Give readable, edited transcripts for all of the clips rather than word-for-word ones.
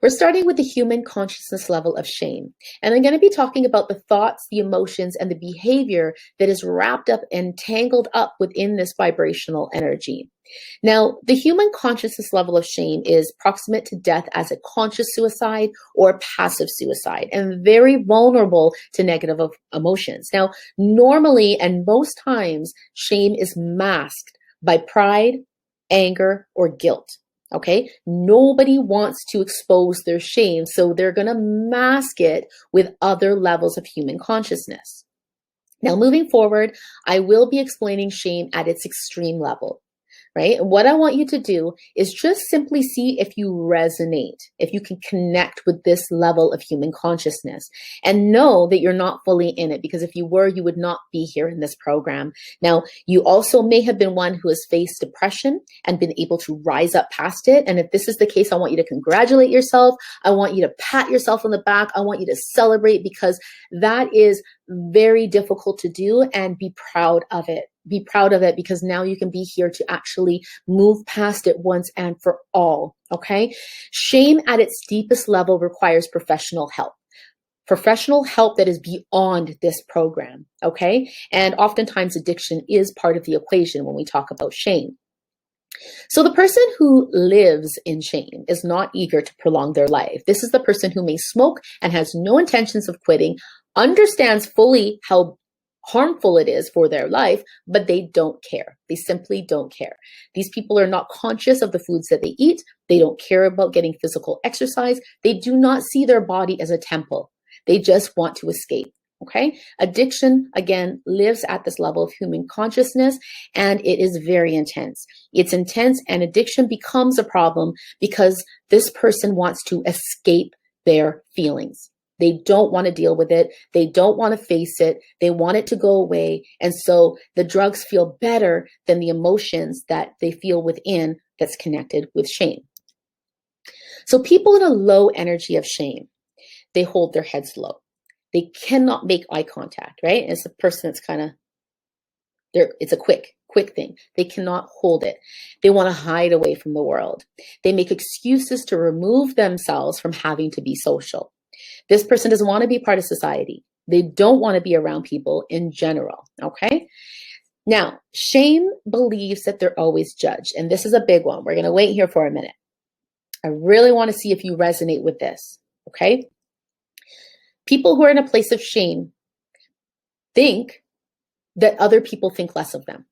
We're starting with the human consciousness level of shame. And I'm going to be talking about the thoughts, the emotions, and the behavior that is wrapped up and tangled up within this vibrational energy. Now, the human consciousness level of shame is proximate to death as a conscious suicide or passive suicide, and very vulnerable to negative emotions. Now, normally and most times, shame is masked by pride, anger, or guilt. Okay, nobody wants to expose their shame, so they're going to mask it with other levels of human consciousness. Now, moving forward, I will be explaining shame at its extreme level. Right? And what I want you to do is just simply see if you resonate, if you can connect with this level of human consciousness, and know that you're not fully in it, because if you were, you would not be here in this program. Now, you also may have been one who has faced depression and been able to rise up past it. And if this is the case, I want you to congratulate yourself. I want you to pat yourself on the back. I want you to celebrate, because that is very difficult to do, and be proud of it. Be proud of it, because now you can be here to actually move past it once and for all, okay? Shame at its deepest level requires professional help. Professional help that is beyond this program, okay? And oftentimes addiction is part of the equation when we talk about shame. So the person who lives in shame is not eager to prolong their life. This is the person who may smoke and has no intentions of quitting, understands fully how harmful it is for their life, but they don't care. They simply don't care. These people are not conscious of the foods that they eat. They don't care about getting physical exercise. They do not see their body as a temple. They just want to escape. Okay? Addiction, again, lives at this level of human consciousness, and it is very intense. It's intense, and addiction becomes a problem because this person wants to escape their feelings. They don't want to deal with it. They don't want to face it. They want it to go away. And so the drugs feel better than the emotions that they feel within that's connected with shame. So people in a low energy of shame, they hold their heads low. They cannot make eye contact, right? It's a person that's kind of, it's a quick thing. They cannot hold it. They want to hide away from the world. They make excuses to remove themselves from having to be social. This person doesn't want to be part of society. They don't want to be around people in general, okay? Now, shame believes that they're always judged, and this is a big one. We're going to wait here for a minute. I really want to see if you resonate with this, okay? People who are in a place of shame think that other people think less of them.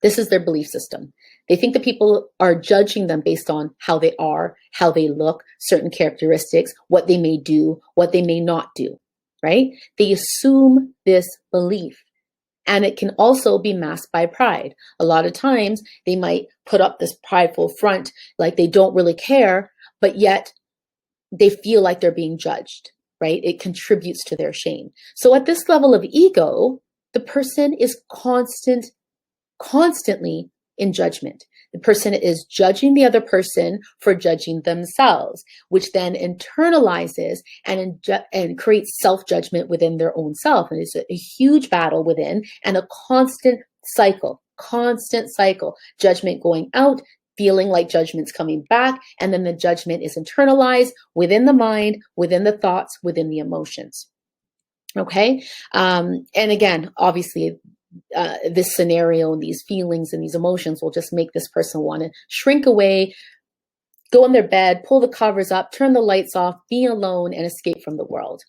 This is their belief system. They think that people are judging them based on how they are, how they look, certain characteristics, what they may do, what they may not do, right? They assume this belief, and it can also be masked by pride. A lot of times they might put up this prideful front, like they don't really care, but yet they feel like they're being judged, right? It contributes to their shame. So at this level of ego, the person is constantly in judgment. The person is judging the other person for judging themselves, which then internalizes and creates self-judgment within their own self. And it's a huge battle within, and a constant cycle, judgment going out, feeling like judgment's coming back, and then the judgment is internalized within the mind, within the thoughts, within the emotions. Okay? And again, obviously, this scenario and these feelings and these emotions will just make this person want to shrink away, go in their bed, pull the covers up, turn the lights off, be alone, and escape from the world.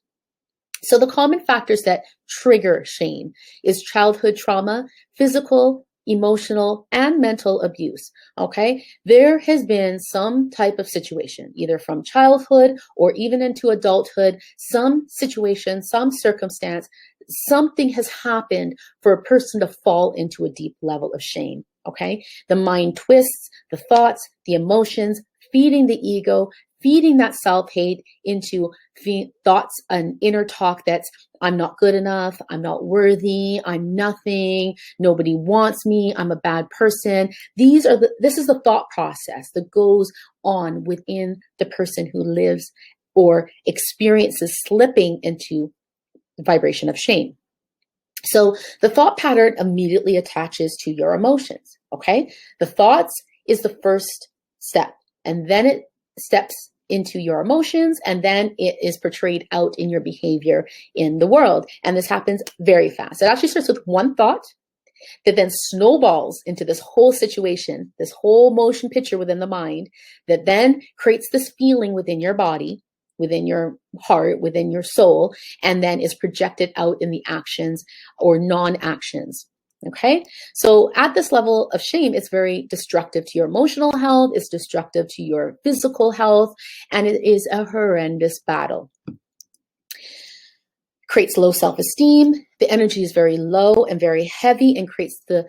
So the common factors that trigger shame is childhood trauma, physical, emotional, and mental abuse, okay? There has been some type of situation, either from childhood or even into adulthood, some situation, some circumstance, something has happened for a person to fall into a deep level of shame, okay? The mind twists, the thoughts, the emotions, feeding the ego, feeding that self-hate into thoughts and inner talk that's, I'm not good enough, I'm not worthy, I'm nothing, nobody wants me, I'm a bad person. This is the thought process that goes on within the person who lives or experiences slipping into the vibration of shame. So the thought pattern immediately attaches to your emotions, okay? The thoughts is the first step, and then it steps into your emotions, and then it is portrayed out in your behavior in the world. And this happens very fast. It actually starts with one thought that then snowballs into this whole situation, this whole motion picture within the mind, that then creates this feeling within your body, within your heart, within your soul, and then is projected out in the actions or non-actions. Okay, so at this level of shame, it's very destructive to your emotional health, it's destructive to your physical health, and it is a horrendous battle. Creates low self-esteem. The energy is very low and very heavy and creates the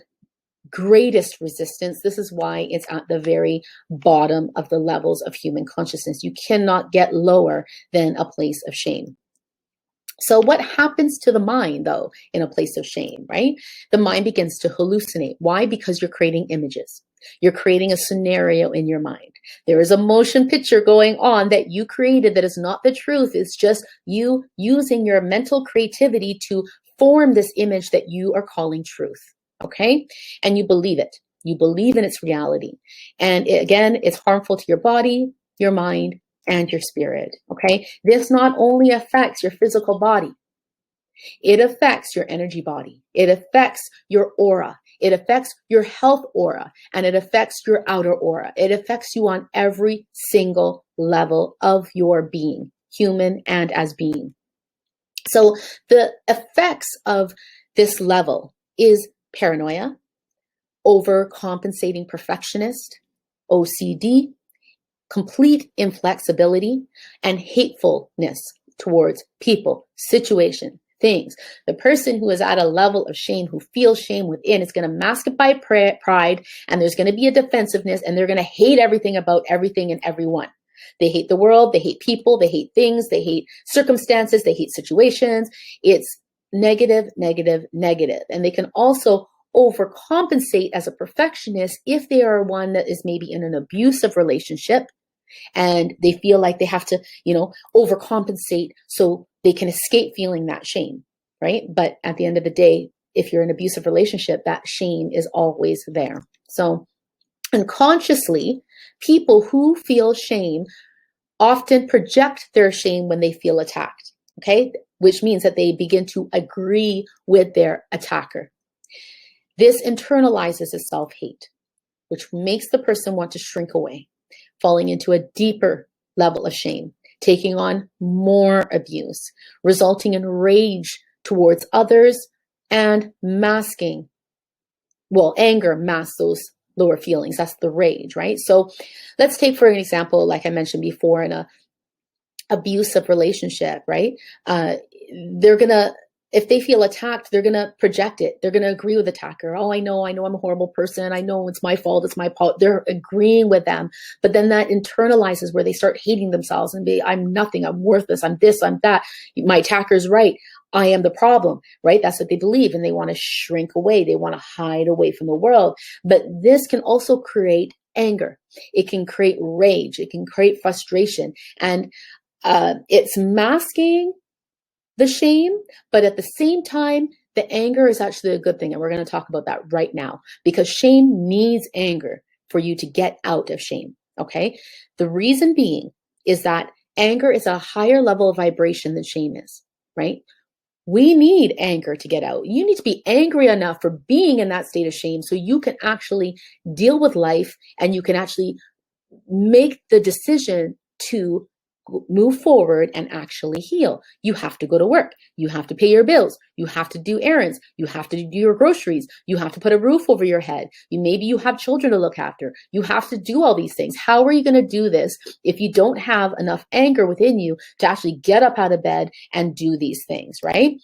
greatest resistance. This is why it's at the very bottom of the levels of human consciousness. You cannot get lower than a place of shame. So what happens to the mind, though, in a place of shame, right? The mind begins to hallucinate. Why? Because you're creating images. You're creating a scenario in your mind. There is a motion picture going on that you created that is not the truth. It's just you using your mental creativity to form this image that you are calling truth, okay? And you believe it. You believe in its reality. And again, it's harmful to your body, your mind, and your spirit, okay? This not only affects your physical body, it affects your energy body. It affects your aura. It affects your health aura, and it affects your outer aura. It affects you on every single level of your being, human and as being. So the effects of this level is paranoia, overcompensating perfectionist, OCD, complete inflexibility, and hatefulness towards people, situation, things. The person who is at a level of shame, who feels shame within, is going to mask it by pride, and there's going to be a defensiveness, and they're going to hate everything about everything and everyone. They hate the world, they hate people, they hate things, they hate circumstances, they hate situations. It's negative, negative, negative. And they can also overcompensate as a perfectionist if they are one that is maybe in an abusive relationship and they feel like they have to, overcompensate so they can escape feeling that shame, right? But at the end of the day, if you're in an abusive relationship, that shame is always there. So unconsciously, people who feel shame often project their shame when they feel attacked, okay? Which means that they begin to agree with their attacker. This internalizes a self-hate, which makes the person want to shrink away, falling into a deeper level of shame, taking on more abuse, resulting in rage towards others and masking, anger masks those lower feelings. That's the rage, right? So let's take, for an example, like I mentioned before, in a abusive relationship, right? If they feel attacked, they're going to project it. They're going to agree with the attacker. Oh, I know I'm a horrible person. I know it's my fault. It's my fault. They're agreeing with them. But then that internalizes where they start hating themselves and I'm nothing. I'm worthless. I'm this, I'm that. My attacker's right. I am the problem, right? That's what they believe. And they want to shrink away. They want to hide away from the world. But this can also create anger. It can create rage. It can create frustration. And it's masking the shame, but at the same time, the anger is actually a good thing. And we're going to talk about that right now, because shame needs anger for you to get out of shame. Okay. The reason being is that anger is a higher level of vibration than shame is, right? We need anger to get out. You need to be angry enough for being in that state of shame so you can actually deal with life and you can actually make the decision to move forward and actually heal. You have to go to work. You have to pay your bills. You have to do errands. You have to do your groceries. You have to put a roof over your head. Maybe you have children to look after. You have to do all these things. How are you going to do this if you don't have enough anger within you to actually get up out of bed and do these things, right?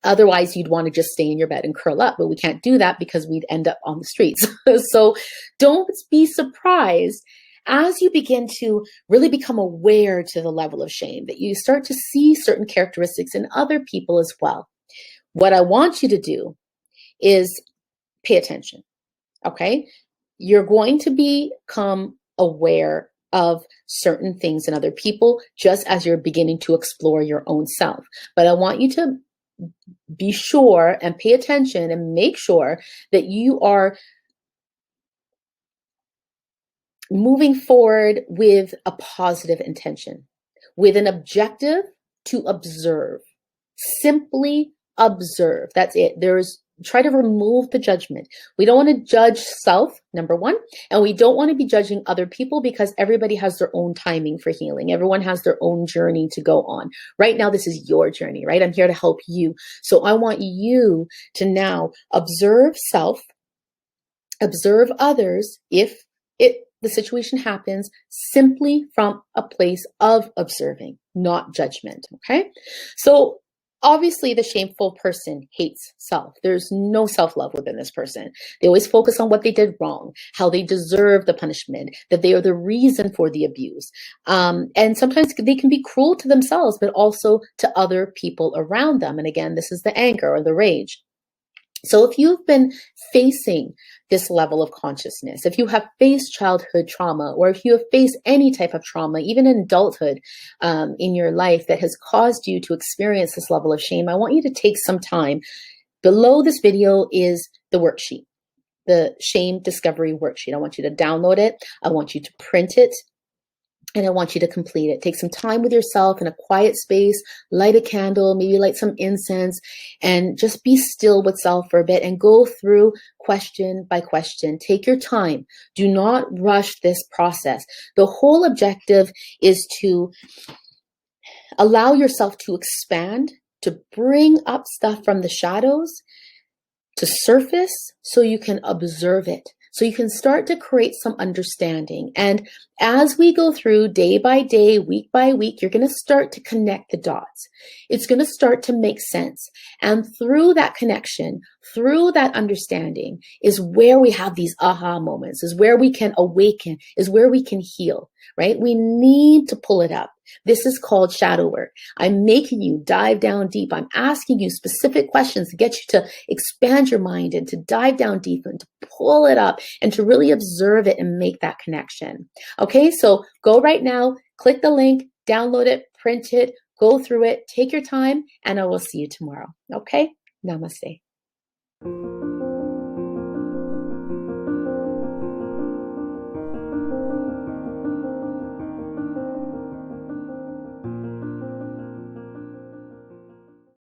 Otherwise, you'd want to just stay in your bed and curl up, but we can't do that because we'd end up on the streets. So don't be surprised as you begin to really become aware to the level of shame, that you start to see certain characteristics in other people as well. What I want you to do is pay attention, okay? You're going to become aware of certain things in other people just as you're beginning to explore your own self. But I want you to be sure and pay attention and make sure that you are moving forward with a positive intention, with an objective to observe. Simply observe. That's it. Try to remove the judgment. We don't want to judge self, number one, and we don't want to be judging other people because everybody has their own timing for healing. Everyone has their own journey to go on. Right now, this is your journey, right? I'm here to help you. So I want you to now observe self, observe others if the situation happens simply from a place of observing, not judgment, okay? So obviously, the shameful person hates self. There's no self-love within this person. They always focus on what they did wrong, how they deserve the punishment, that they are the reason for the abuse. And sometimes they can be cruel to themselves, but also to other people around them. And again, this is the anger or the rage. So if you've been facing this level of consciousness, if you have faced childhood trauma, or if you have faced any type of trauma, even in adulthood in your life that has caused you to experience this level of shame, I want you to take some time. Below this video is the worksheet, the shame discovery worksheet. I want you to download it. I want you to print it. And I want you to complete it. Take some time with yourself in a quiet space, light a candle, maybe light some incense, and just be still with self for a bit and go through question by question. Take your time. Do not rush this process. The whole objective is to allow yourself to expand, to bring up stuff from the shadows, to surface so you can observe it. So you can start to create some understanding. And as we go through day by day, week by week, you're going to start to connect the dots. It's going to start to make sense. And through that connection, through that understanding is where we have these aha moments, is where we can awaken, is where we can heal, right? We need to pull it up. This is called shadow work. I'm making you dive down deep. I'm asking you specific questions to get you to expand your mind and to dive down deep and to pull it up and to really observe it and make that connection. Okay, so go right now, click the link, download it, print it, go through it, take your time, and I will see you tomorrow. Okay, namaste.